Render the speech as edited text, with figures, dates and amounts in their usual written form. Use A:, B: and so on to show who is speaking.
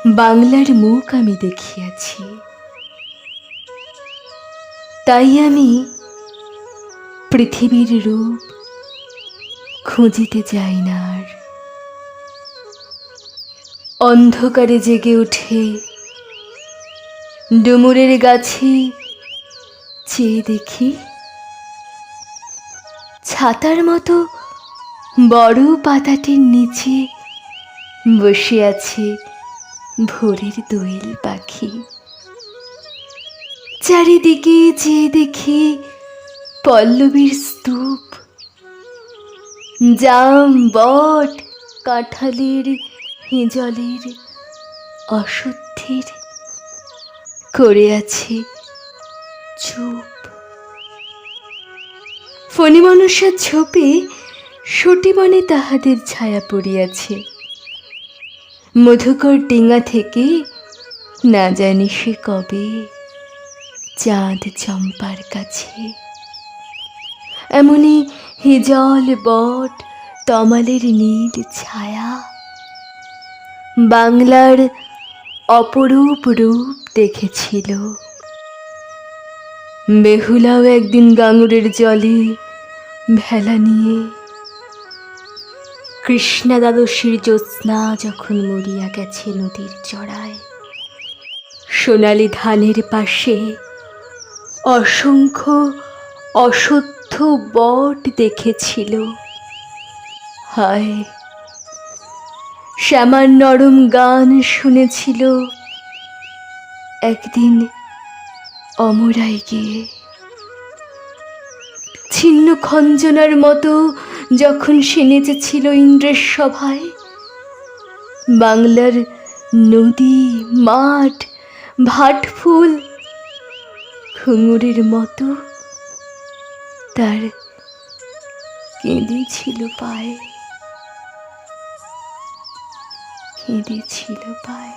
A: বাংলার মুখ আমি দেখিয়াছি, তাই আমি পৃথিবীর রূপ খুঁজিতে যাই না আর। অন্ধকারে জেগে উঠে ডুমুরের গাছে চেয়ে দেখি, ছাতার মতো বড় পাতাটির নিচে বসে আছে ভোরের দোয়েল পাখি। চারিদিকে চেয়ে দেখি পল্লবীর স্তূপ, জাম বট কাঁঠালের হিজলের অশ্বত্থের করে আছে চুপ। ফণী মনসার ঝোপে সটিবনে তাহাদের ছায়া পড়িয়াছে। মধুকর ডিঙা থেকে না জানি সে কবে চাঁদ চম্পার কাছে। এমনি হিজল বট তমালের নীল ছায়া বাংলার অপরূপ রূপ দেখেছিল। বেহুলাও একদিন গাঙুরের জলে ভেলা নিয়ে, কৃষ্ণা দ্বাদশীর জ্যোৎস্না যখন মরিয়া গেছে নদীর চড়ায়, সোনালি ধানের পাশে অসংখ্য অশ্বত্থ বট দেখেছিল। হায়, শ্যামার নরম গান শুনেছিল একদিন অমরায় গিয়ে। ছিন্ন খঞ্জনার মতো যখন সে নেচেছিল ইন্দ্রের সভায়, বাংলার নদী মাঠ ভাট ফুল ঘুঙুরের মতো তার কেঁদেছিল পায়ে, কেঁদেছিল পায়ে।